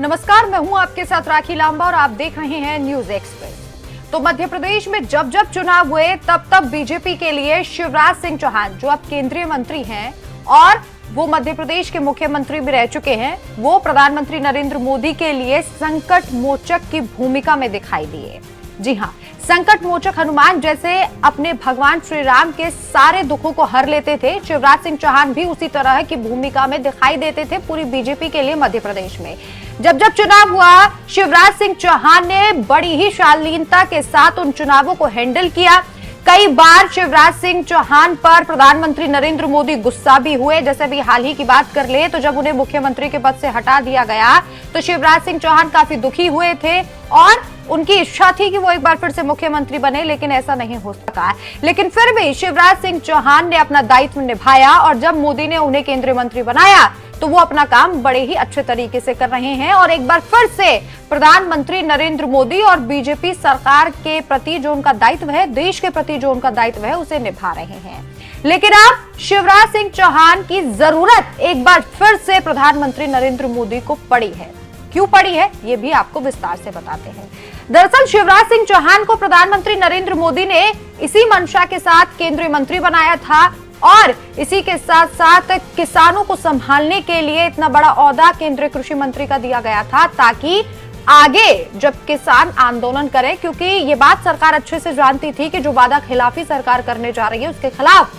नमस्कार, मैं हूं आपके साथ राखी लांबा और आप देख रहे हैं न्यूज एक्सप्रेस। तो मध्य प्रदेश में जब जब चुनाव हुए तब बीजेपी के लिए शिवराज सिंह चौहान, जो अब केंद्रीय मंत्री हैं और वो मध्य प्रदेश के मुख्यमंत्री भी रह चुके हैं, वो प्रधानमंत्री नरेंद्र मोदी के लिए संकट मोचक की भूमिका में दिखाई दिए। जी हां, संकट मोचक हनुमान जैसे अपने भगवान श्री राम के सारे दुखों को हर लेते थे, शिवराज सिंह चौहान भी उसी तरह की भूमिका में दिखाई देते थे पूरी बीजेपी के लिए मध्य प्रदेश में। जब जब चुनाव हुआ, शिवराज सिंह चौहान ने बड़ी ही शालीनता के साथ उन चुनावों को हैंडल किया। कई बार शिवराज सिंह चौहान पर प्रधानमंत्री नरेंद्र मोदी गुस्सा भी हुए। जैसे अभी हाल ही की बात कर ले तो जब उन्हें मुख्यमंत्री के पद से हटा दिया गया तो शिवराज सिंह चौहान काफी दुखी हुए थे और उनकी इच्छा थी कि वो एक बार फिर से मुख्यमंत्री बने, लेकिन ऐसा नहीं हो सका। लेकिन फिर भी शिवराज सिंह चौहान ने अपना दायित्व निभाया और जब मोदी ने उन्हें केंद्रीय मंत्री बनाया तो वो अपना काम बड़े ही अच्छे तरीके से कर रहे हैं और एक बार फिर से प्रधानमंत्री नरेंद्र मोदी और बीजेपी सरकार के प्रति जो उनका दायित्व है, देश के प्रति जो उनका दायित्व है, उसे निभा रहे हैं। लेकिन अब शिवराज सिंह चौहान की जरूरत एक बार फिर से प्रधानमंत्री नरेंद्र मोदी को पड़ी है। क्यों पड़ी है, ये भी आपको विस्तार से बताते हैं। दरअसल शिवराज सिंह चौहान को प्रधानमंत्री नरेंद्र मोदी ने इसी मंशा के साथ केंद्रीय मंत्री बनाया था और इसी के साथ साथ किसानों को संभालने के लिए इतना बड़ा ओहदा केंद्रीय कृषि मंत्री का दिया गया था, ताकि आगे जब किसान आंदोलन करे, क्योंकि ये बात सरकार अच्छे से जानती थी कि जो वादा खिलाफी सरकार करने जा रही है उसके खिलाफ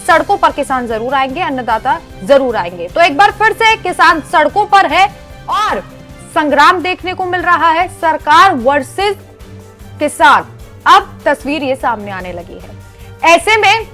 सड़कों पर किसान जरूर आएंगे, अन्नदाता जरूर आएंगे। तो एक बार फिर से किसान सड़कों पर है और संग्राम देखने को मिल रहा है, सरकार वर्सेस किसान। अब तस्वीर ये सामने आने लगी है। ऐसे में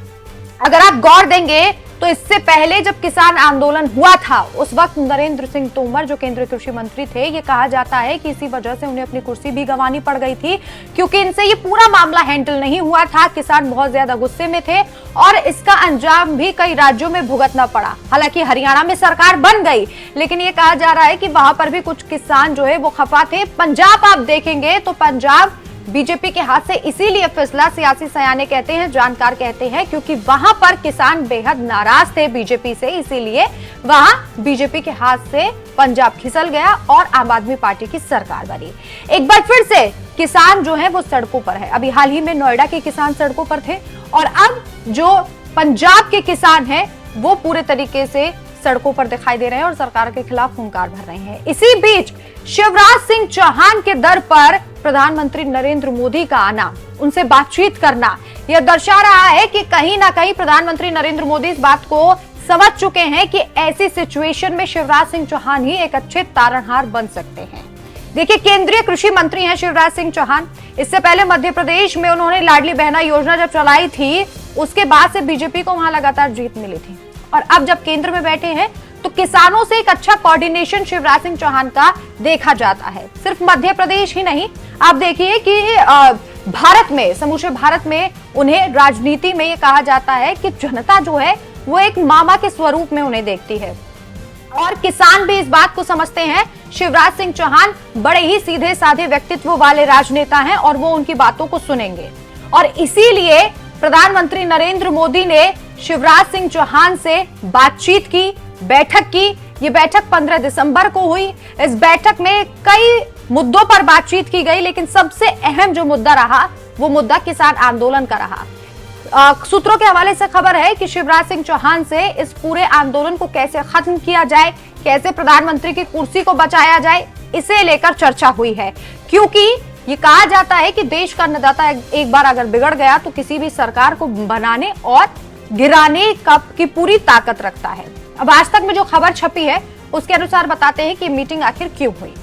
अगर आप गौर देंगे तो इससे पहले जब किसान आंदोलन हुआ था उस वक्त नरेंद्र सिंह तोमर जो केंद्रीय कृषि मंत्री थे, ये कहा जाता है कि इसी वजह से उन्हें अपनी कुर्सी भी गंवानी पड़ गई थी, क्योंकि इनसे ये पूरा मामला हैंडल नहीं हुआ था। किसान बहुत ज्यादा गुस्से में थे और इसका अंजाम भी कई राज्यों में भुगतना पड़ा। हालांकि हरियाणा में सरकार बन गई, लेकिन ये कहा जा रहा है कि वहां पर भी कुछ किसान जो है वो खफा थे। पंजाब आप देखेंगे तो पंजाब बीजेपी के हाथ से इसीलिए फिसला, सियासी सयाने कहते हैं, जानकार कहते हैं, क्योंकि वहां पर किसान बेहद नाराज थे बीजेपी से, इसीलिए वहां बीजेपी के हाथ से पंजाब खिसल गया और आम आदमी पार्टी की सरकार बनी। एक बार फिर से किसान जो है वो सड़कों पर है। अभी हाल ही में नोएडा के किसान सड़कों पर थे और अब जो पंजाब के किसान हैं वो पूरे तरीके से सड़कों पर दिखाई दे रहे हैं और सरकार के खिलाफ हुंकार भर रहे हैं। इसी बीच शिवराज सिंह चौहान के दर पर प्रधानमंत्री नरेंद्र मोदी का आना, उनसे बातचीत करना, यह दर्शा रहा है कि कहीं ना कहीं प्रधानमंत्री नरेंद्र मोदी इस बात को समझ चुके हैं कि ऐसी सिचुएशन में शिवराज सिंह चौहान ही एक अच्छे तारणहार बन सकते हैं। देखिए, केंद्रीय कृषि मंत्री हैं शिवराज सिंह चौहान। इससे पहले मध्य प्रदेश में उन्होंने लाडली बहना योजना जब चलाई थी, उसके बाद से बीजेपी को वहां लगातार जीत मिली थी और अब जब केंद्र में बैठे हैं तो किसानों से एक अच्छा कोऑर्डिनेशन शिवराज सिंह चौहान का देखा जाता है। सिर्फ मध्य प्रदेश ही नहीं, आप देखिए कि भारत में, समूचे भारत में उन्हें राजनीति में ये कहा जाता है कि जनता जो है वो एक मामा के स्वरूप में उन्हें देखती है और किसान भी इस बात को समझते हैं। शिवराज सिंह चौहान बड़े ही सीधे साधे व्यक्तित्व वाले राजनेता हैं और वो उनकी बातों को सुनेंगे और इसीलिए प्रधानमंत्री नरेंद्र मोदी ने शिवराज सिंह चौहान से बातचीत की, बैठक की। ये बैठक 15 दिसंबर को हुई। इस बैठक में कई मुद्दों पर बातचीत की गई, लेकिन सबसे अहम जो मुद्दा रहा वो मुद्दा किसान आंदोलन का रहा। सूत्रों के हवाले से खबर है कि शिवराज सिंह चौहान से इस पूरे आंदोलन को कैसे खत्म किया जाए, कैसे प्रधानमंत्री की कुर्सी को बचाया जाए, इसे लेकर चर्चा हुई है। क्योंकि ये कहा जाता है कि देश का अन्नदाता एक बार अगर बिगड़ गया तो किसी भी सरकार को बनाने और गिराने की पूरी ताकत रखता है। अब आज तक में जो खबर छपी है उसके अनुसार बताते हैं कि मीटिंग आखिर क्यों हुई।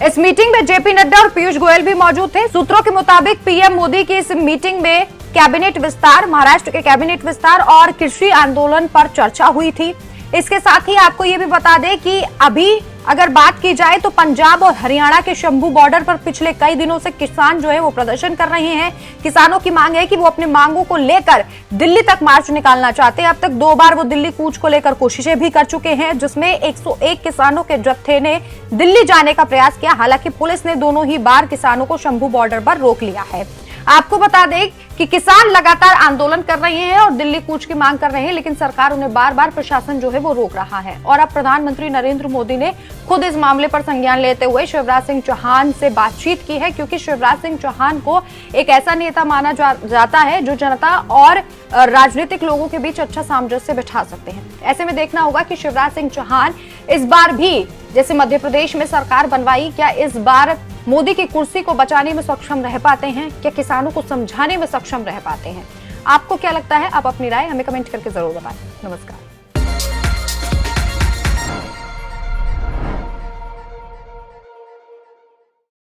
इस मीटिंग में जेपी नड्डा और पीयूष गोयल भी मौजूद थे। सूत्रों के मुताबिक पीएम मोदी की इस मीटिंग में कैबिनेट विस्तार, महाराष्ट्र के कैबिनेट विस्तार और कृषि आंदोलन पर चर्चा हुई थी। इसके साथ ही आपको ये भी बता दें कि अभी अगर बात की जाए तो पंजाब और हरियाणा के शंभू बॉर्डर पर पिछले कई दिनों से किसान जो है वो प्रदर्शन कर रहे हैं। किसानों की मांग है कि वो अपने मांगों को लेकर दिल्ली तक मार्च निकालना चाहते हैं। अब तक 2 बार वो दिल्ली कूच को लेकर कोशिशें भी कर चुके हैं, जिसमें 101 किसानों के जत्थे ने दिल्ली जाने का प्रयास किया। हालांकि पुलिस ने दोनों ही बार किसानों को शंभू बॉर्डर पर रोक लिया है। आपको बता दें कि किसान लगातार आंदोलन कर रहे हैं और दिल्ली कूच की मांग कर रहे हैं, लेकिन सरकार उन्हें बार बार प्रशासन जो है वो रोक रहा है। और अब प्रधानमंत्री नरेंद्र मोदी ने खुद इस मामले पर संज्ञान लेते हुए शिवराज सिंह चौहान से बातचीत की है, क्योंकि शिवराज सिंह चौहान को एक ऐसा नेता माना जाता है जो जनता और राजनीतिक लोगों के बीच अच्छा सामंजस्य बिठा सकते हैं। ऐसे में देखना होगा कि शिवराज सिंह चौहान इस बार भी जैसे मध्य प्रदेश में सरकार बनवाई, क्या इस बार मोदी की कुर्सी को बचाने में सक्षम रह पाते हैं, क्या किसानों को समझाने में सक्षम रह पाते हैं। आपको क्या लगता है? आप अपनी राय हमें कमेंट करके जरूर बताएं। नमस्कार।